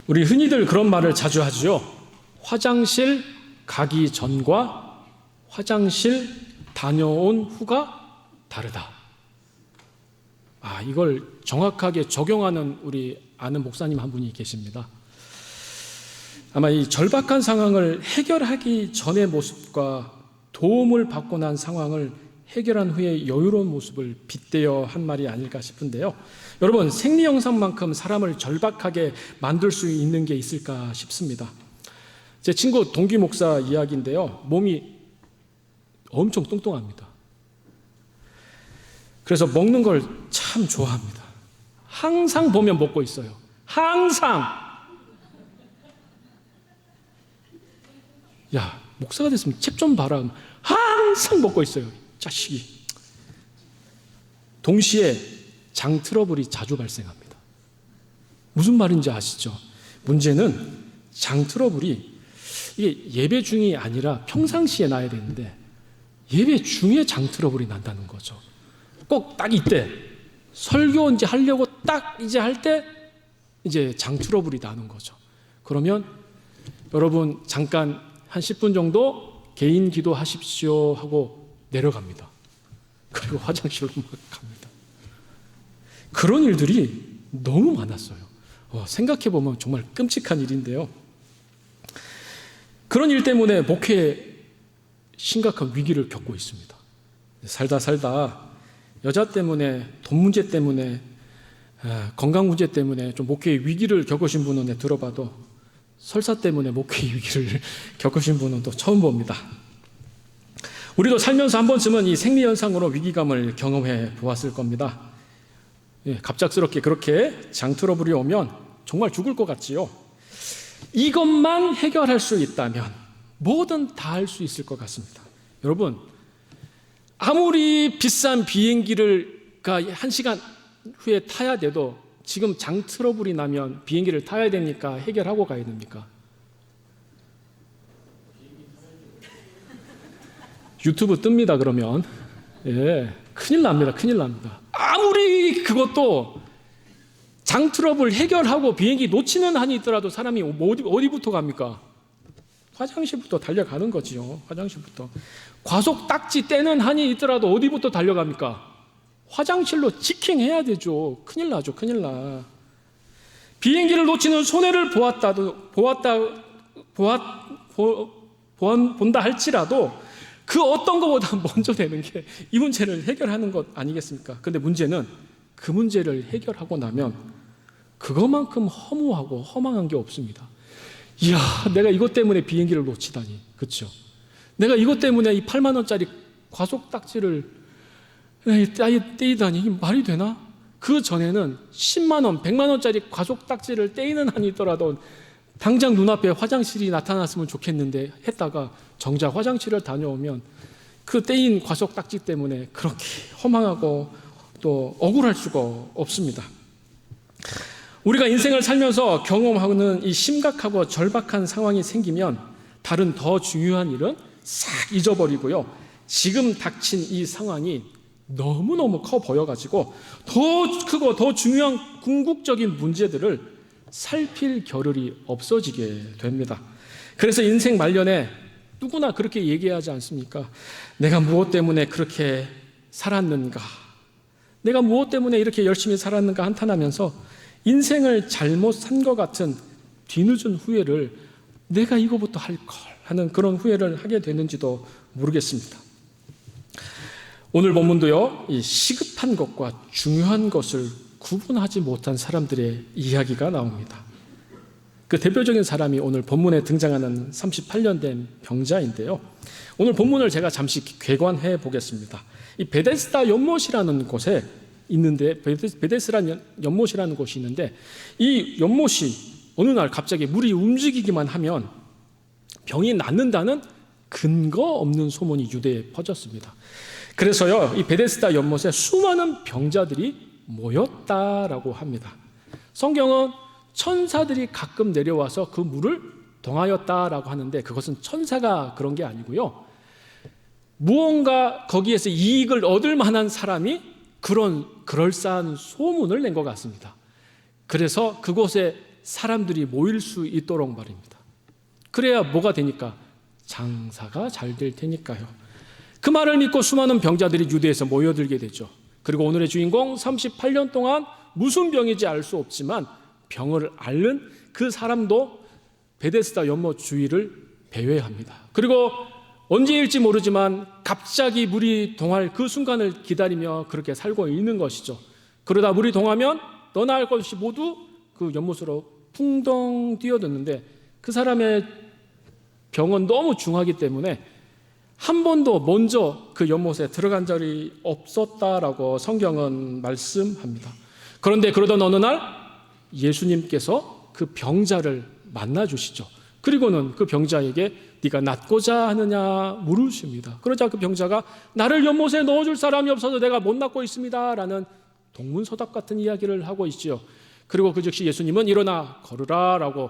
우리 흔히들 그런 말을 자주 하죠. 화장실 가기 전과 화장실 다녀온 후가 다르다. 이걸 정확하게 적용하는 우리 아는 목사님 한 분이 계십니다. 아마 이 절박한 상황을 해결하기 전의 모습과 도움을 받고 난 상황을 해결한 후에 여유로운 모습을 빗대어 한 말이 아닐까 싶은데요. 여러분, 생리 현상만큼 사람을 절박하게 만들 수 있는 게 있을까 싶습니다. 제 친구 동기 목사 이야기인데요. 몸이 엄청 뚱뚱합니다. 그래서 먹는 걸 참 좋아합니다. 항상 보면 먹고 있어요. 항상. 야, 목사가 됐으면 책 좀 봐라. 항상 먹고 있어요, 자식이. 동시에 장 트러블이 자주 발생합니다. 무슨 말인지 아시죠? 문제는 장 트러블이 이게 예배 중이 아니라 평상시에 나야 되는데 예배 중에 장 트러블이 난다는 거죠. 꼭 딱 이때 설교 이제 하려고 딱 이제 할 때 이제 장 트러블이 나는 거죠. 그러면 여러분 잠깐 한 10분 정도 개인 기도하십시오 하고 내려갑니다. 그리고 화장실로 막 갑니다. 그런 일들이 너무 많았어요. 생각해보면 정말 끔찍한 일인데요. 그런 일 때문에 목회에 심각한 위기를 겪고 있습니다. 살다 여자 때문에, 돈 문제 때문에, 건강 문제 때문에 좀 목회의 위기를 겪으신 분은 들어봐도 설사 때문에 목회의 위기를 겪으신 분은 또 처음 봅니다. 우리도 살면서 한 번쯤은 이 생리현상으로 위기감을 경험해 보았을 겁니다. 갑작스럽게 그렇게 장 트러블이 오면 정말 죽을 것 같지요. 이것만 해결할 수 있다면 뭐든 다 할 수 있을 것 같습니다. 여러분, 아무리 비싼 비행기를 1시간 후에 타야 돼도 지금 장 트러블이 나면 비행기를 타야 됩니까? 해결하고 가야 됩니까? 유튜브 뜹니다, 그러면. 큰일 납니다. 아무리 그것도 장 트러블 해결하고 비행기 놓치는 한이 있더라도 사람이 어디부터 갑니까? 화장실부터 달려가는 거지요. 화장실부터. 과속 딱지 떼는 한이 있더라도 어디부터 달려갑니까? 화장실로 직행해야 되죠. 큰일 나죠. 큰일 나. 비행기를 놓치는 손해를 본다 할지라도 그 어떤 것보다 먼저 되는 게 이 문제를 해결하는 것 아니겠습니까? 그런데 문제는 그 문제를 해결하고 나면 그것만큼 허무하고 허망한 게 없습니다. 이야, 내가 이것 때문에 비행기를 놓치다니. 그렇죠? 내가 이것 때문에 이 8만 원짜리 과속 딱지를 떼이다니. 이게 말이 되나? 그 전에는 10만 원, 100만 원짜리 과속 딱지를 떼이는 한이 있더라도 당장 눈앞에 화장실이 나타났으면 좋겠는데 했다가 정작 화장실을 다녀오면 그 떼인 과속 딱지 때문에 그렇게 허망하고 또 억울할 수가 없습니다. 우리가 인생을 살면서 경험하는 이 심각하고 절박한 상황이 생기면 다른 더 중요한 일은 싹 잊어버리고요. 지금 닥친 이 상황이 너무너무 커 보여가지고 더 크고 더 중요한 궁극적인 문제들을 살필 겨를이 없어지게 됩니다. 그래서 인생 말년에 누구나 그렇게 얘기하지 않습니까? 내가 무엇 때문에 그렇게 살았는가? 내가 무엇 때문에 이렇게 열심히 살았는가 한탄하면서 인생을 잘못 산 것 같은 뒤늦은 후회를 내가 이거부터 할 걸 하는 그런 후회를 하게 되는지도 모르겠습니다. 오늘 본문도요, 이 시급한 것과 중요한 것을 구분하지 못한 사람들의 이야기가 나옵니다. 그 대표적인 사람이 오늘 본문에 등장하는 38년 된 병자인데요. 오늘 본문을 제가 잠시 궤관해 보겠습니다. 이 베데스다 연못이라는 곳에 있는데, 베데스라는 연못이라는 곳이 있는데, 이 연못이 어느 날 갑자기 물이 움직이기만 하면 병이 낫는다는 근거 없는 소문이 유대에 퍼졌습니다. 그래서요, 이 베데스다 연못에 수많은 병자들이 모였다라고 합니다. 성경은 천사들이 가끔 내려와서 그 물을 동하였다라고 하는데 그것은 천사가 그런 게 아니고요. 무언가 거기에서 이익을 얻을 만한 사람이 그런 그럴싸한 소문을 낸 것 같습니다. 그래서 그곳에 사람들이 모일 수 있도록 말입니다. 그래야 뭐가 되니까? 장사가 잘 될 테니까요. 그 말을 믿고 수많은 병자들이 유대에서 모여들게 되죠. 그리고 오늘의 주인공 38년 동안 무슨 병인지 알 수 없지만 병을 앓는 그 사람도 베데스다 연못 주위를 배회합니다. 그리고 언제일지 모르지만 갑자기 물이 동할 그 순간을 기다리며 그렇게 살고 있는 것이죠. 그러다 물이 동하면 너나 할 것 없이 모두 그 연못으로 풍덩 뛰어드는데 그 사람의 병은 너무 중하기 때문에 한 번도 먼저 그 연못에 들어간 적이 없었다라고 성경은 말씀합니다. 그런데 그러던 어느 날 예수님께서 그 병자를 만나주시죠. 그리고는 그 병자에게 네가 낫고자 하느냐 물으십니다. 그러자 그 병자가 나를 연못에 넣어줄 사람이 없어서 내가 못 낫고 있습니다 라는 동문서답 같은 이야기를 하고 있지요. 그리고 그 즉시 예수님은 일어나 걸으라 라고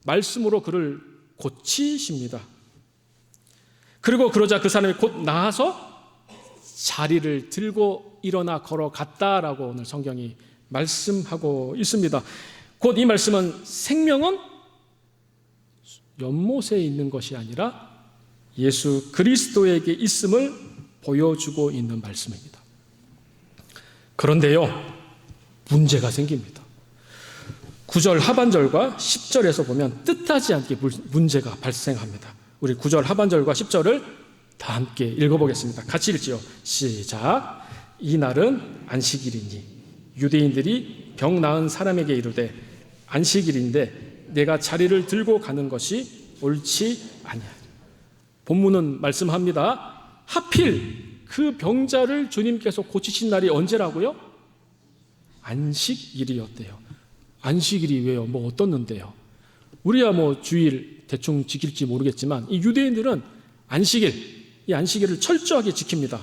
말씀으로 그를 고치십니다. 그리고 그러자 그 사람이 곧 나아서 자리를 들고 일어나 걸어갔다라고 오늘 성경이 말씀하고 있습니다. 곧 이 말씀은 생명은 연못에 있는 것이 아니라 예수 그리스도에게 있음을 보여주고 있는 말씀입니다. 그런데요, 문제가 생깁니다. 9절 하반절과 10절에서 보면 뜻하지 않게 문제가 발생합니다. 우리 9절 하반절과 10절을 다 함께 읽어보겠습니다. 같이 읽지요. 시작. 이날은 안식일이니 유대인들이 병 나은 사람에게 이르되 안식일인데 내가 자리를 들고 가는 것이 옳지 아니하니. 본문은 말씀합니다. 하필 그 병자를 주님께서 고치신 날이 언제라고요? 안식일이었대요. 안식일이 왜요? 뭐 어떻는데요? 우리야 뭐 주일 대충 지킬지 모르겠지만 이 유대인들은 이 안식일을 철저하게 지킵니다.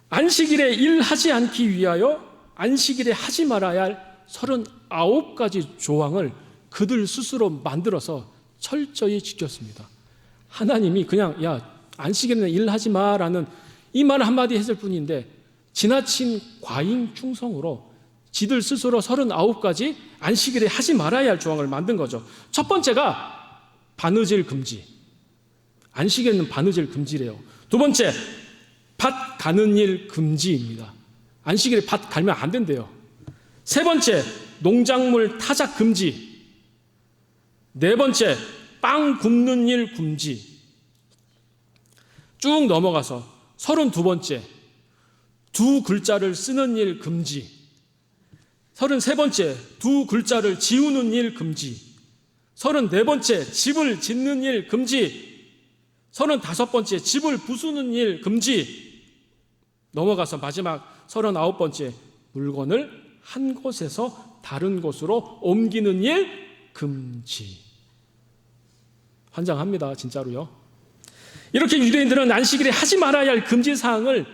안식일에 일하지 않기 위하여 안식일에 하지 말아야 할 39가지 조항을 그들 스스로 만들어서 철저히 지켰습니다. 하나님이 그냥 야 안식일에는 일하지 마라는 이 말 한마디 했을 뿐인데 지나친 과잉 충성으로 지들 스스로 39가지 안식일에 하지 말아야 할 조항을 만든 거죠. 첫 번째가 바느질 금지. 안식일에는 바느질 금지래요. 두 번째, 밭 가는 일 금지입니다. 안식일에 밭 갈면 안 된대요. 세 번째, 농작물 타작 금지. 네 번째, 빵 굽는 일 금지. 쭉 넘어가서 32번째, 두 글자를 쓰는 일 금지. 33번째, 두 글자를 지우는 일 금지. 34번째, 집을 짓는 일 금지. 35번째, 집을 부수는 일 금지. 넘어가서 마지막 39번째, 물건을 한 곳에서 다른 곳으로 옮기는 일 금지. 환장합니다, 진짜로요. 이렇게 유대인들은 안식일에 하지 말아야 할 금지사항을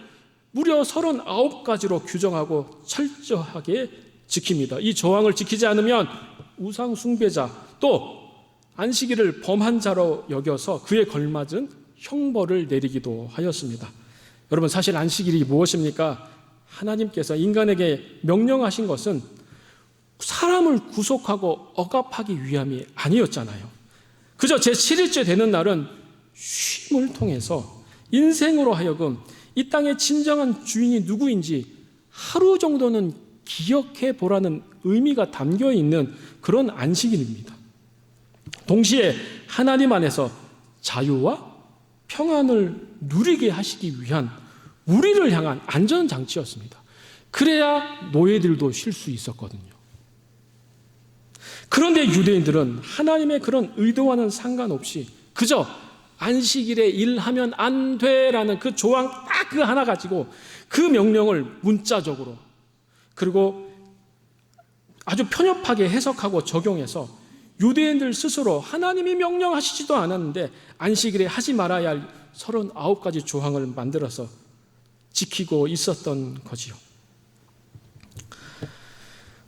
무려 39가지로 규정하고 철저하게 지킵니다. 이 조항을 지키지 않으면 우상 숭배자 또 안식일을 범한 자로 여겨서 그에 걸맞은 형벌을 내리기도 하였습니다. 여러분, 사실 안식일이 무엇입니까? 하나님께서 인간에게 명령하신 것은 사람을 구속하고 억압하기 위함이 아니었잖아요. 그저 제7일째 되는 날은 쉼을 통해서 인생으로 하여금 이 땅의 진정한 주인이 누구인지 하루 정도는 기억해 보라는 의미가 담겨 있는 그런 안식일입니다. 동시에 하나님 안에서 자유와 평안을 누리게 하시기 위한 우리를 향한 안전장치였습니다. 그래야 노예들도 쉴 수 있었거든요. 그런데 유대인들은 하나님의 그런 의도와는 상관없이 그저 안식일에 일하면 안 돼라는 그 조항 딱 그 하나 가지고 그 명령을 문자적으로 그리고 아주 편협하게 해석하고 적용해서 유대인들 스스로 하나님이 명령하시지도 않았는데 안식일에 하지 말아야 할 39가지 조항을 만들어서 지키고 있었던 거지요.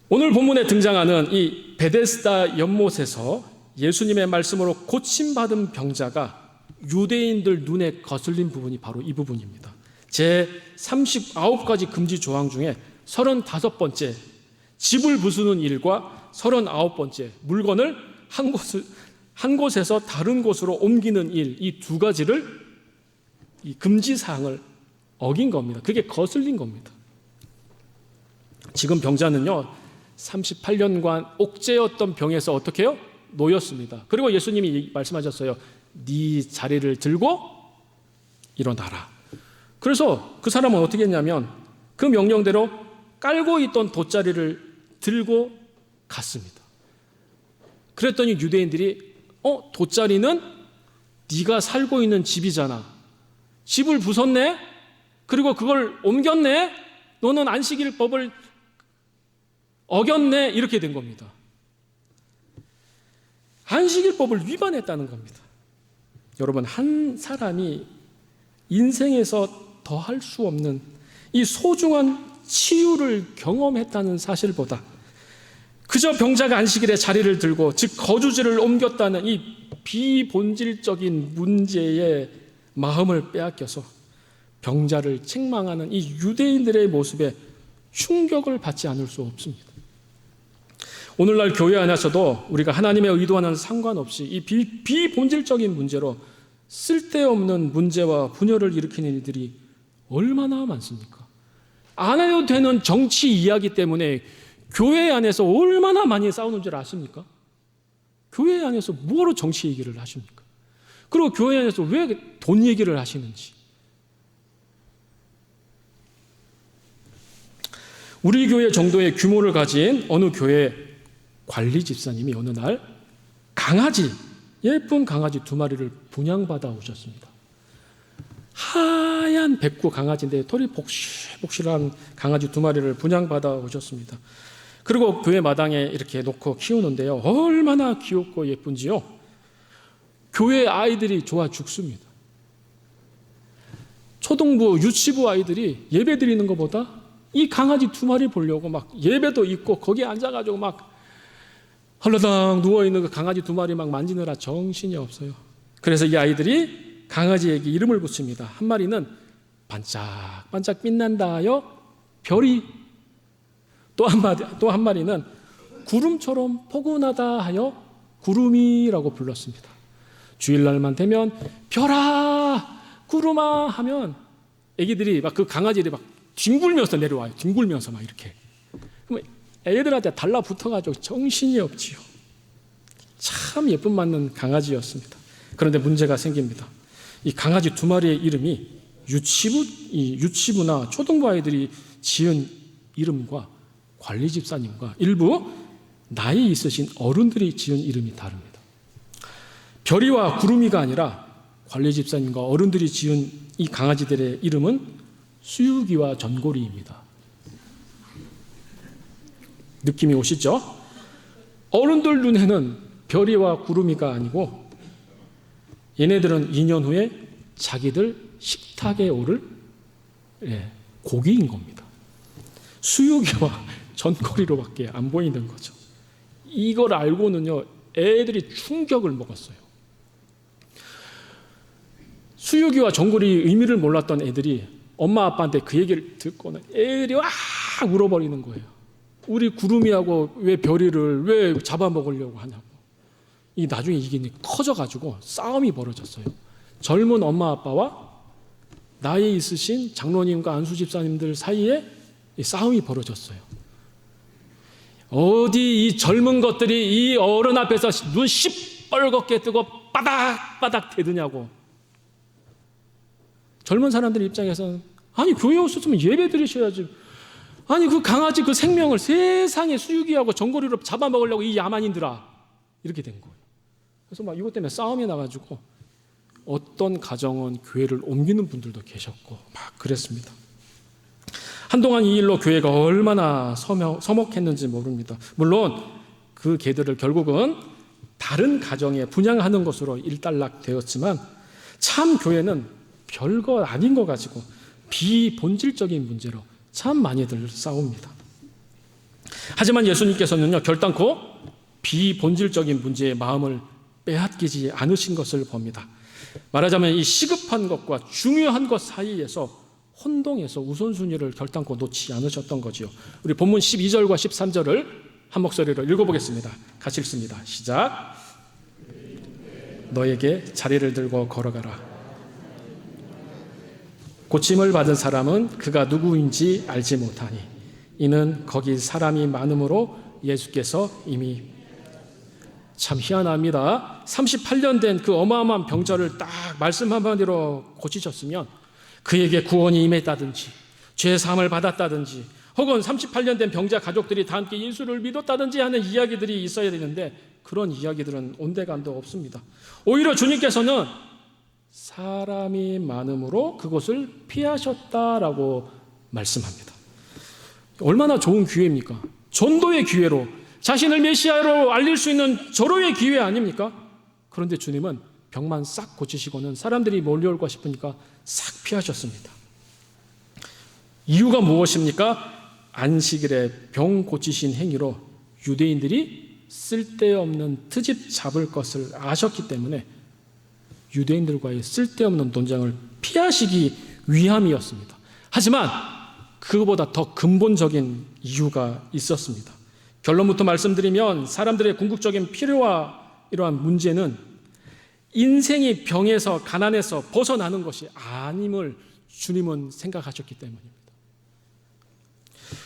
오늘 본문에 등장하는 이 베데스다 연못에서 예수님의 말씀으로 고침받은 병자가 유대인들 눈에 거슬린 부분이 바로 이 부분입니다. 제 39가지 금지 조항 중에 35번째 집을 부수는 일과 39번째, 물건을 한 곳에서 다른 곳으로 옮기는 일, 이 두 가지를, 이 금지사항을 어긴 겁니다. 그게 거슬린 겁니다. 지금 병자는요, 38년간 옥죄였던 병에서 어떻게 해요? 놓였습니다. 그리고 예수님이 말씀하셨어요. 네 자리를 들고 일어나라. 그래서 그 사람은 어떻게 했냐면 그 명령대로 깔고 있던 돗자리를 들고 갔습니다. 그랬더니 유대인들이 돗자리는 네가 살고 있는 집이잖아. 집을 부쉈네? 그리고 그걸 옮겼네? 너는 안식일법을 어겼네? 이렇게 된 겁니다. 안식일법을 위반했다는 겁니다. 여러분, 한 사람이 인생에서 더 할 수 없는 이 소중한 치유를 경험했다는 사실보다 그저 병자가 안식일에 자리를 들고, 즉 거주지를 옮겼다는 이 비본질적인 문제에 마음을 빼앗겨서 병자를 책망하는 이 유대인들의 모습에 충격을 받지 않을 수 없습니다. 오늘날 교회 안에서도 우리가 하나님의 의도와는 상관없이 이 비본질적인 문제로 쓸데없는 문제와 분열을 일으키는 일들이 얼마나 많습니까? 안 해도 되는 정치 이야기 때문에 교회 안에서 얼마나 많이 싸우는 줄 아십니까? 교회 안에서 뭐로 정치 얘기를 하십니까? 그리고 교회 안에서 왜 돈 얘기를 하시는지. 우리 교회 정도의 규모를 가진 어느 교회 관리 집사님이 어느 날 예쁜 강아지 2마리를 분양받아 오셨습니다. 하얀 백구 강아지인데 털이 복실복실한 강아지 2마리를 분양받아 오셨습니다. 그리고 교회 마당에 이렇게 놓고 키우는데요, 얼마나 귀엽고 예쁜지요. 교회 아이들이 좋아 죽습니다. 초등부, 유치부 아이들이 예배 드리는 것보다 이 강아지 2마리 보려고 막 예배도 있고 거기에 앉아가지고 막 헐러덩 누워있는 그 강아지 2마리 막 만지느라 정신이 없어요. 그래서 이 아이들이 강아지에게 이름을 붙입니다. 한 마리는 반짝반짝 빛난다요 별이, 또 한 마리는 구름처럼 포근하다 하여 구름이라고 불렀습니다. 주일날만 되면 별아 구름아 하면 애기들이 막 그 강아지들이 막 뒹굴면서 내려와요. 뒹굴면서 막 이렇게. 그럼 애들한테 달라붙어가지고 정신이 없지요. 참 예쁨 맞는 강아지였습니다. 그런데 문제가 생깁니다. 이 강아지 2마리의 이름이 유치부나 초등부 아이들이 지은 이름과 관리 집사님과 일부 나이 있으신 어른들이 지은 이름이 다릅니다. 별이와 구름이가 아니라 관리 집사님과 어른들이 지은 이 강아지들의 이름은 수유기와 전고리입니다. 느낌이 오시죠? 어른들 눈에는 별이와 구름이가 아니고 얘네들은 2년 후에 자기들 식탁에 오를 고기인 겁니다. 수유기와 전고리로밖에 안 보이는 거죠. 이걸 알고는요, 애들이 충격을 먹었어요. 수유기와 전고리 의미를 몰랐던 애들이 엄마 아빠한테 그 얘기를 듣고는 애들이 와 울어버리는 거예요. 우리 구름이하고 왜 별이를 왜 잡아먹으려고 하냐고. 이 나중에 이게 커져가지고 싸움이 벌어졌어요. 젊은 엄마 아빠와 나이 있으신 장로님과 안수 집사님들 사이에 이 싸움이 벌어졌어요. 어디 이 젊은 것들이 이 어른 앞에서 눈 시뻘겋게 뜨고 바닥바닥 대드냐고. 젊은 사람들 입장에서는 아니 교회 오셨으면 예배 드리셔야지. 아니 그 강아지 그 생명을 세상에 수유기하고 전고리로 잡아먹으려고 이 야만인들아. 이렇게 된 거예요. 그래서 막 이것 때문에 싸움이 나가지고 어떤 가정은 교회를 옮기는 분들도 계셨고 막 그랬습니다. 한동안 이 일로 교회가 얼마나 서먹했는지 모릅니다. 물론 그 개들을 결국은 다른 가정에 분양하는 것으로 일단락되었지만 참 교회는 별거 아닌 거 가지고 비본질적인 문제로 참 많이들 싸웁니다. 하지만 예수님께서는요, 결단코 비본질적인 문제에 마음을 빼앗기지 않으신 것을 봅니다. 말하자면 이 시급한 것과 중요한 것 사이에서 혼동해서 우선순위를 결단코 놓지 않으셨던 거지요. 우리 본문 12절과 13절을 한 목소리로 읽어보겠습니다. 같이 읽습니다. 시작. 너에게 자리를 들고 걸어가라. 고침을 받은 사람은 그가 누구인지 알지 못하니 이는 거기 사람이 많음으로 예수께서 이미 참 희한합니다. 38년 된 그 어마어마한 병자를 딱 말씀 한마디로 고치셨으면 그에게 구원이 임했다든지 죄 사함을 받았다든지 혹은 38년 된 병자 가족들이 다 함께 예수를 믿었다든지 하는 이야기들이 있어야 되는데 그런 이야기들은 온데간도 없습니다. 오히려 주님께서는 사람이 많음으로 그곳을 피하셨다라고 말씀합니다. 얼마나 좋은 기회입니까? 전도의 기회로 자신을 메시아로 알릴 수 있는 절호의 기회 아닙니까? 그런데 주님은 병만 싹 고치시고는 사람들이 몰려올까 싶으니까 싹 피하셨습니다. 이유가 무엇입니까? 안식일에 병 고치신 행위로 유대인들이 쓸데없는 트집 잡을 것을 아셨기 때문에 유대인들과의 쓸데없는 논쟁을 피하시기 위함이었습니다. 하지만 그거보다 더 근본적인 이유가 있었습니다. 결론부터 말씀드리면 사람들의 궁극적인 필요와 이러한 문제는 인생이 병에서 가난에서 벗어나는 것이 아님을 주님은 생각하셨기 때문입니다.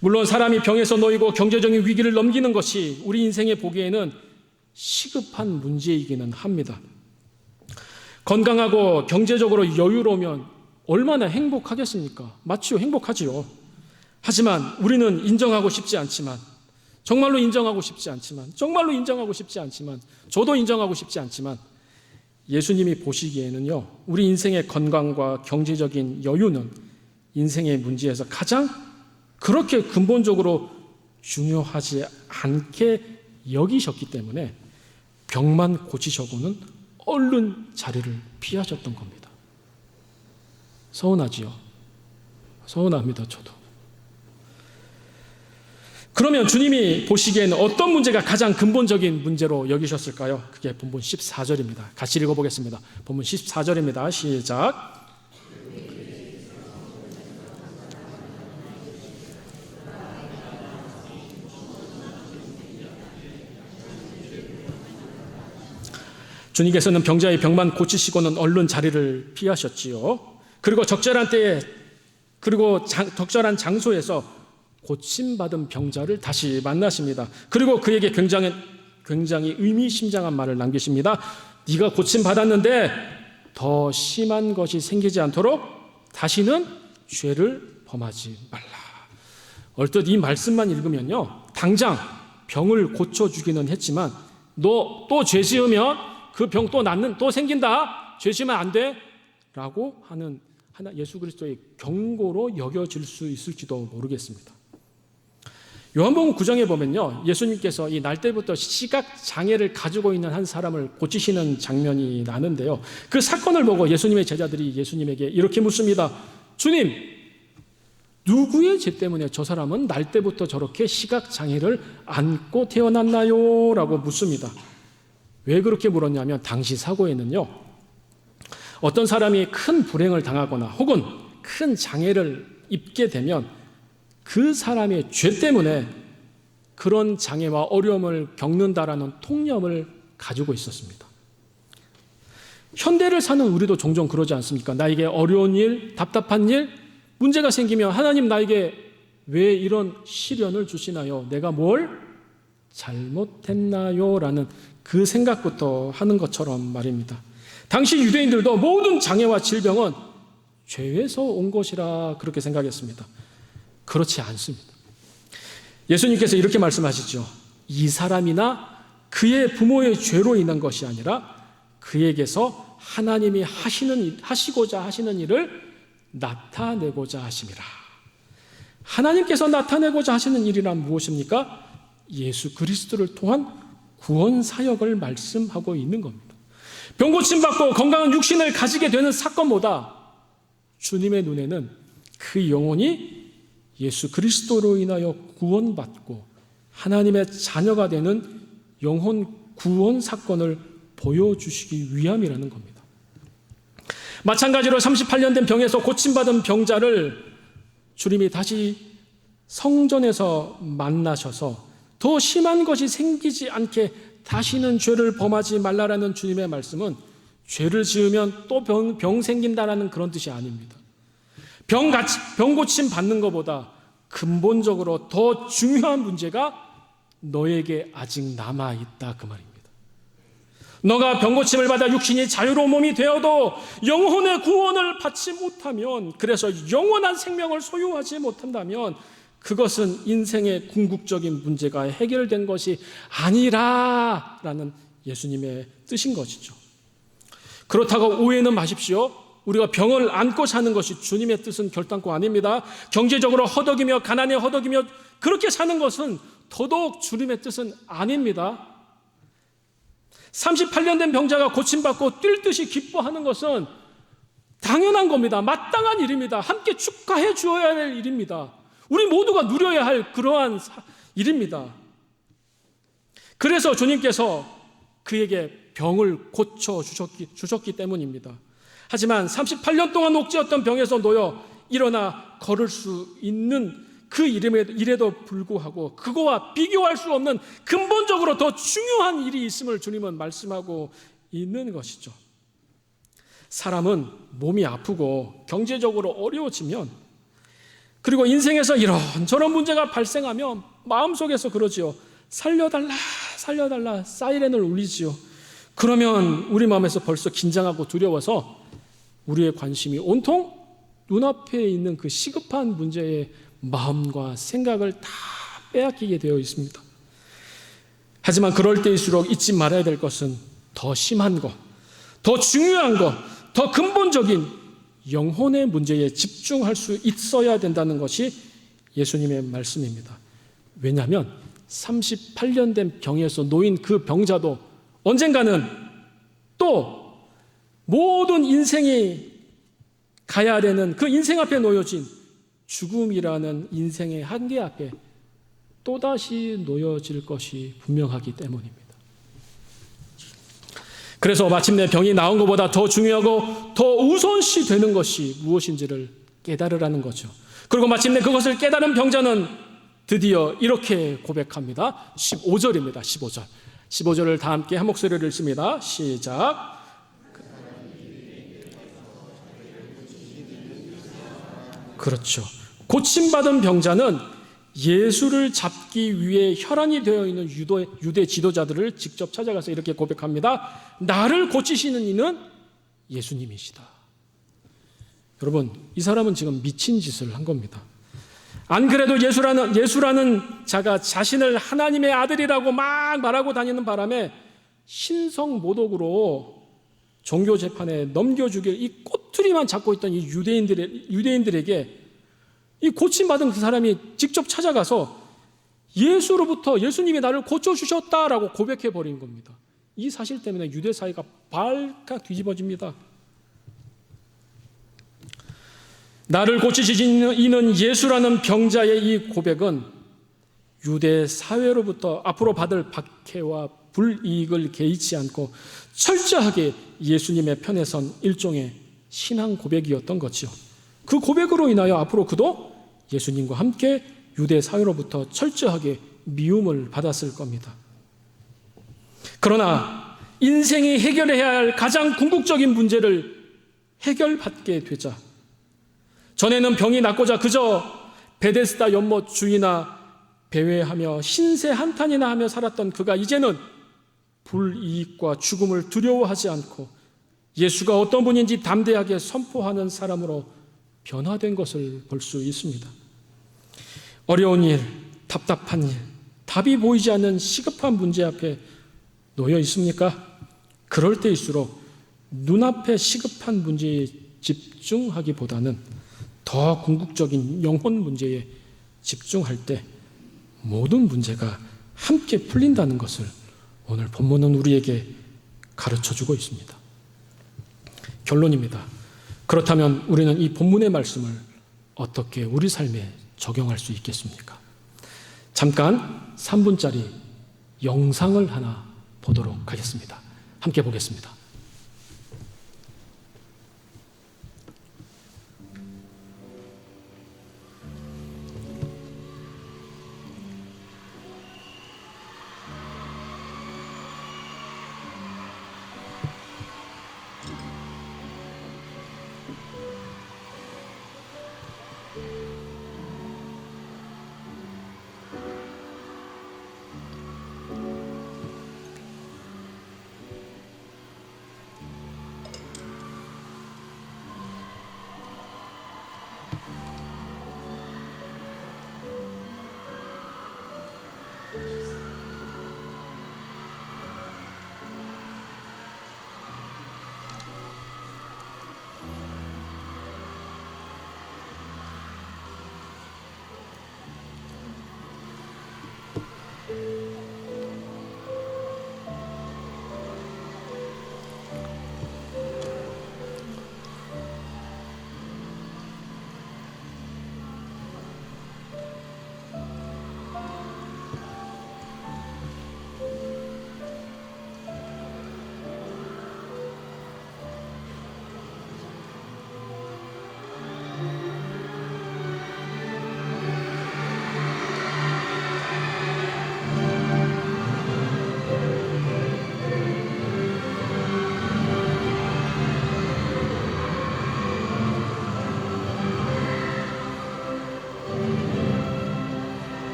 물론 사람이 병에서 놓이고 경제적인 위기를 넘기는 것이 우리 인생에 보기에는 시급한 문제이기는 합니다. 건강하고 경제적으로 여유로우면 얼마나 행복하겠습니까? 맞지요? 행복하지요. 하지만 우리는 인정하고 싶지 않지만 정말로 인정하고 싶지 않지만 저도 인정하고 싶지 않지만 예수님이 보시기에는요, 우리 인생의 건강과 경제적인 여유는 인생의 문제에서 가장 그렇게 근본적으로 중요하지 않게 여기셨기 때문에 병만 고치셔고는 얼른 자리를 피하셨던 겁니다. 서운하지요? 서운합니다, 저도. 그러면 주님이 보시기에는 어떤 문제가 가장 근본적인 문제로 여기셨을까요? 그게 본문 14절입니다. 같이 읽어보겠습니다. 본문 14절입니다. 시작. 주님께서는 병자의 병만 고치시고는 얼른 자리를 피하셨지요. 그리고 적절한 때에 적절한 장소에서 고침받은 병자를 다시 만나십니다. 그리고 그에게 굉장히 의미심장한 말을 남기십니다. 네가 고침받았는데 더 심한 것이 생기지 않도록 다시는 죄를 범하지 말라. 얼뜻 이 말씀만 읽으면요, 당장 병을 고쳐주기는 했지만 너 또 죄 지으면 그 병 또 생긴다. 죄 지으면 안 돼. 라고 하는 예수 그리스도의 경고로 여겨질 수 있을지도 모르겠습니다. 요한복음 9장에 보면요, 예수님께서 이 날 때부터 시각장애를 가지고 있는 한 사람을 고치시는 장면이 나는데요, 그 사건을 보고 예수님의 제자들이 예수님에게 이렇게 묻습니다. 주님, 누구의 죄 때문에 저 사람은 날 때부터 저렇게 시각장애를 안고 태어났나요? 라고 묻습니다. 왜 그렇게 물었냐면 당시 사고에는요, 어떤 사람이 큰 불행을 당하거나 혹은 큰 장애를 입게 되면 그 사람의 죄 때문에 그런 장애와 어려움을 겪는다라는 통념을 가지고 있었습니다. 현대를 사는 우리도 종종 그러지 않습니까? 나에게 어려운 일, 답답한 일, 문제가 생기면 하나님 나에게 왜 이런 시련을 주시나요? 내가 뭘 잘못했나요? 라는 그 생각부터 하는 것처럼 말입니다. 당시 유대인들도 모든 장애와 질병은 죄에서 온 것이라 그렇게 생각했습니다. 그렇지 않습니다. 예수님께서 이렇게 말씀하시죠. 이 사람이나 그의 부모의 죄로 인한 것이 아니라 그에게서 하나님이 하시고자 하시는 일을 나타내고자 하심이라. 하나님께서 나타내고자 하시는 일이란 무엇입니까? 예수 그리스도를 통한 구원 사역을 말씀하고 있는 겁니다. 병 고침받고 건강한 육신을 가지게 되는 사건보다 주님의 눈에는 그 영혼이 예수 그리스도로 인하여 구원받고 하나님의 자녀가 되는 영혼 구원 사건을 보여주시기 위함이라는 겁니다. 마찬가지로 38년 된 병에서 고침받은 병자를 주님이 다시 성전에서 만나셔서 더 심한 것이 생기지 않게 다시는 죄를 범하지 말라라는 주님의 말씀은 죄를 지으면 또 병 생긴다라는 그런 뜻이 아닙니다. 병 고침 받는 것보다 근본적으로 더 중요한 문제가 너에게 아직 남아있다 그 말입니다. 너가 병고침을 받아 육신이 자유로운 몸이 되어도 영혼의 구원을 받지 못하면, 그래서 영원한 생명을 소유하지 못한다면 그것은 인생의 궁극적인 문제가 해결된 것이 아니라라는 예수님의 뜻인 것이죠. 그렇다고 오해는 마십시오. 우리가 병을 안고 사는 것이 주님의 뜻은 결단코 아닙니다. 경제적으로 허덕이며 가난에 허덕이며 그렇게 사는 것은 더더욱 주님의 뜻은 아닙니다. 38년 된 병자가 고침받고 뛸 듯이 기뻐하는 것은 당연한 겁니다. 마땅한 일입니다. 함께 축하해 주어야 할 일입니다. 우리 모두가 누려야 할 그러한 일입니다. 그래서 주님께서 그에게 병을 고쳐 주셨기 때문입니다. 하지만 38년 동안 옥죄었던 병에서 놓여 일어나 걸을 수 있는 그 일에도 불구하고 그거와 비교할 수 없는 근본적으로 더 중요한 일이 있음을 주님은 말씀하고 있는 것이죠. 사람은 몸이 아프고 경제적으로 어려워지면, 그리고 인생에서 이런저런 문제가 발생하면 마음속에서 그러지요. 살려달라 살려달라 사이렌을 울리지요. 그러면 우리 마음에서 벌써 긴장하고 두려워서 우리의 관심이 온통 눈앞에 있는 그 시급한 문제에 마음과 생각을 다 빼앗기게 되어 있습니다. 하지만 그럴 때일수록 잊지 말아야 될 것은 더 심한 것, 더 중요한 것, 더 근본적인 영혼의 문제에 집중할 수 있어야 된다는 것이 예수님의 말씀입니다. 왜냐하면 38년 된 병에서 놓인 그 병자도 언젠가는 또 모든 인생이 가야 되는 그 인생 앞에 놓여진 죽음이라는 인생의 한계 앞에 또다시 놓여질 것이 분명하기 때문입니다. 그래서 마침내 병이 나은 것보다 더 중요하고 더 우선시 되는 것이 무엇인지를 깨달으라는 거죠. 그리고 마침내 그것을 깨달은 병자는 드디어 이렇게 고백합니다. 15절입니다. 15절을 다 함께 한 목소리를 읽습니다. 시작. 그렇죠. 고침받은 병자는 예수를 잡기 위해 혈안이 되어 있는 유대 지도자들을 직접 찾아가서 이렇게 고백합니다. 나를 고치시는 이는 예수님이시다. 여러분, 이 사람은 지금 미친 짓을 한 겁니다. 안 그래도 예수라는 자가 자신을 하나님의 아들이라고 막 말하고 다니는 바람에 신성모독으로 종교 재판에 넘겨주길 이 꼬투리만 잡고 있던 이 유대인들에게 이 고침받은 그 사람이 직접 찾아가서 예수님이 나를 고쳐주셨다라고 고백해버린 겁니다. 이 사실 때문에 유대 사회가 발칵 뒤집어집니다. 나를 고치시는 이는 예수라는 병자의 이 고백은 유대 사회로부터 앞으로 받을 박해와 불이익을 개의치 않고 철저하게 예수님의 편에 선 일종의 신앙 고백이었던 거지요. 그 고백으로 인하여 앞으로 그도 예수님과 함께 유대 사회로부터 철저하게 미움을 받았을 겁니다. 그러나 인생이 해결해야 할 가장 궁극적인 문제를 해결받게 되자, 전에는 병이 낫고자 그저 베데스다 연못 주위나 배회하며 신세 한탄이나 하며 살았던 그가 이제는 불이익과 죽음을 두려워하지 않고 예수가 어떤 분인지 담대하게 선포하는 사람으로 변화된 것을 볼 수 있습니다. 어려운 일, 답답한 일, 답이 보이지 않는 시급한 문제 앞에 놓여 있습니까? 그럴 때일수록 눈앞에 시급한 문제에 집중하기보다는 더 궁극적인 영혼 문제에 집중할 때 모든 문제가 함께 풀린다는 것을 오늘 본문은 우리에게 가르쳐주고 있습니다. 결론입니다. 그렇다면 우리는 이 본문의 말씀을 어떻게 우리 삶에 적용할 수 있겠습니까? 잠깐 3분짜리 영상을 하나 보도록 하겠습니다. 함께 보겠습니다.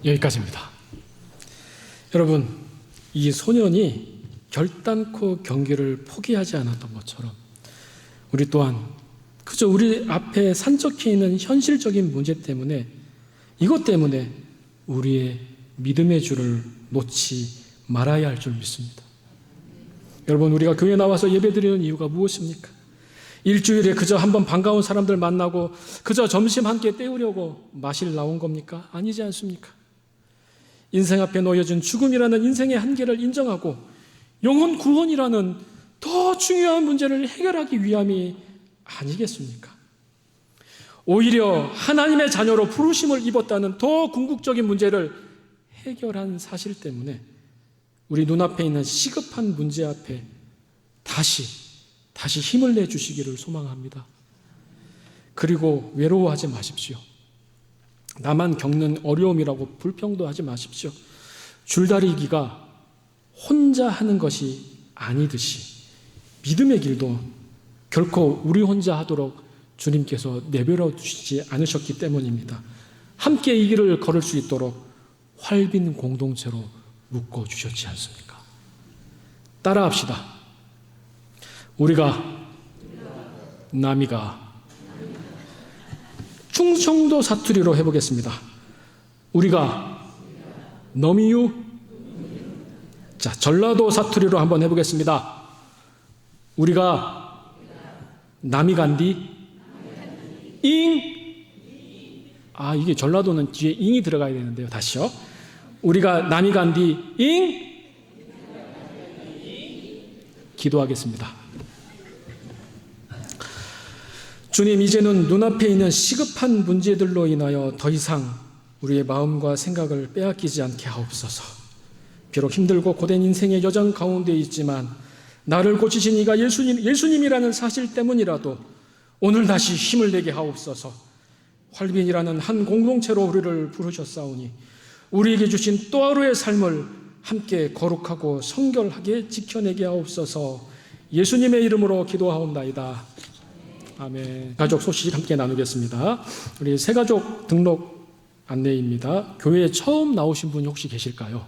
여기까지입니다. 여러분, 이 소년이 결단코 경기를 포기하지 않았던 것처럼 우리 또한 그저 우리 앞에 산적해 있는 현실적인 문제 때문에, 이것 때문에 우리의 믿음의 줄을 놓지 말아야 할 줄 믿습니다. 여러분, 우리가 교회에 나와서 예배드리는 이유가 무엇입니까? 일주일에 그저 한번 반가운 사람들 만나고 그저 점심 한 끼 때우려고 마실 나온 겁니까? 아니지 않습니까? 인생 앞에 놓여진 죽음이라는 인생의 한계를 인정하고 영혼 구원이라는 더 중요한 문제를 해결하기 위함이 아니겠습니까? 오히려 하나님의 자녀로 부르심을 입었다는 더 궁극적인 문제를 해결한 사실 때문에 우리 눈앞에 있는 시급한 문제 앞에 다시 힘을 내주시기를 소망합니다. 그리고 외로워하지 마십시오. 나만 겪는 어려움이라고 불평도 하지 마십시오. 줄다리기가 혼자 하는 것이 아니듯이 믿음의 길도 결코 우리 혼자 하도록 주님께서 내버려 두시지 않으셨기 때문입니다. 함께 이 길을 걸을 수 있도록 활빈 공동체로 묶어주셨지 않습니까? 따라합시다. 우리가 남이가 충청도 사투리로 해보겠습니다. 우리가 너미유. 자, 전라도 사투리로 한번 해보겠습니다. 우리가 남이 간디 잉. 이게 전라도는 뒤에 잉이 들어가야 되는데요. 다시요. 우리가 남이 간디 잉. 기도하겠습니다. 주님, 이제는 눈앞에 있는 시급한 문제들로 인하여 더 이상 우리의 마음과 생각을 빼앗기지 않게 하옵소서. 비록 힘들고 고된 인생의 여정 가운데 있지만 나를 고치신 이가 예수님이라는 사실 때문이라도 오늘 다시 힘을 내게 하옵소서. 활빈이라는 한 공동체로 우리를 부르셨사오니 우리에게 주신 또 하루의 삶을 함께 거룩하고 성결하게 지켜내게 하옵소서. 예수님의 이름으로 기도하옵나이다. 아멘. 가족 소식 함께 나누겠습니다. 우리 새가족 등록 안내입니다. 교회에 처음 나오신 분이 혹시 계실까요?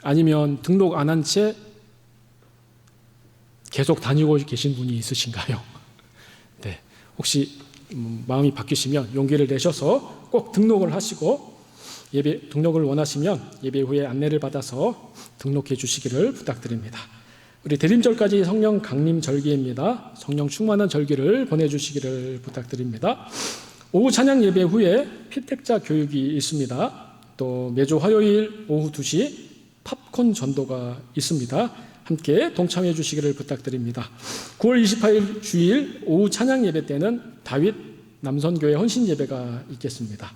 아니면 등록 안 한 채 계속 다니고 계신 분이 있으신가요? 네. 혹시 마음이 바뀌시면 용기를 내셔서 꼭 등록을 하시고 등록을 원하시면 예배 후에 안내를 받아서 등록해 주시기를 부탁드립니다. 우리 대림절까지 성령 강림 절기입니다. 성령 충만한 절기를 보내주시기를 부탁드립니다. 오후 찬양 예배 후에 피택자 교육이 있습니다. 또 매주 화요일 오후 2시 팝콘 전도가 있습니다. 함께 동참해 주시기를 부탁드립니다. 9월 28일 주일 오후 찬양 예배 때는 다윗 남선교회 헌신 예배가 있겠습니다.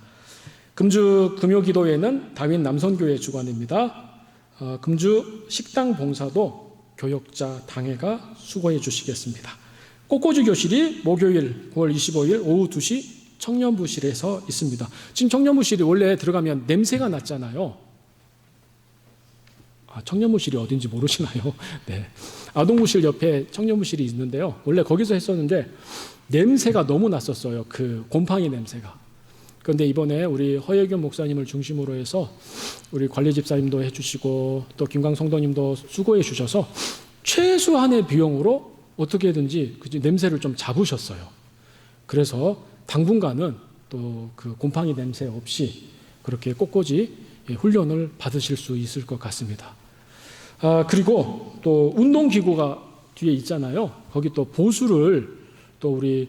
금주 금요기도회는 다윗 남선교회 주관입니다. 금주 식당 봉사도 교역자 당회가 수고해 주시겠습니다. 꽃꽂이 교실이 목요일 9월 25일 오후 2시 청년부실에서 있습니다. 지금 청년부실이 원래 들어가면 냄새가 났잖아요. 청년부실이 어딘지 모르시나요? 네. 아동부실 옆에 청년부실이 있는데요. 원래 거기서 했었는데 냄새가 너무 났었어요. 그 곰팡이 냄새가. 그런데 이번에 우리 허예균 목사님을 중심으로 해서 우리 관리 집사님도 해주시고 또 김광 성도님도 수고해 주셔서 최소한의 비용으로 어떻게든지 그 냄새를 좀 잡으셨어요. 그래서 당분간은 또 그 곰팡이 냄새 없이 그렇게 꽃꽂이 훈련을 받으실 수 있을 것 같습니다. 그리고 또 운동기구가 뒤에 있잖아요. 거기 또 보수를 또 우리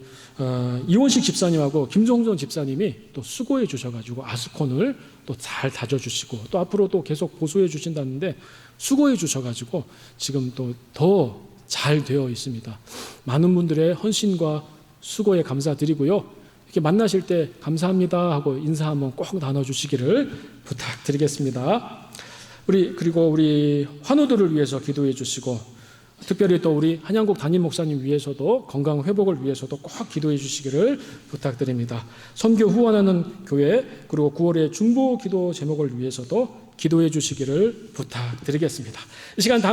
이원식 집사님하고 김종정 집사님이 또 수고해 주셔가지고 아스콘을 또 잘 다져주시고 또 앞으로 또 계속 보수해 주신다는데 수고해 주셔가지고 지금 또 더 잘 되어 있습니다. 많은 분들의 헌신과 수고에 감사드리고요. 이렇게 만나실 때 감사합니다 하고 인사 한번 꼭 나눠주시기를 부탁드리겠습니다. 그리고 우리 환우들을 위해서 기도해 주시고 특별히 또 우리 한양국 담임 목사님 위해서도 건강 회복을 위해서도 꼭 기도해 주시기를 부탁드립니다. 선교 후원하는 교회 그리고 9월의 중보 기도 제목을 위해서도 기도해 주시기를 부탁드리겠습니다. 이 시간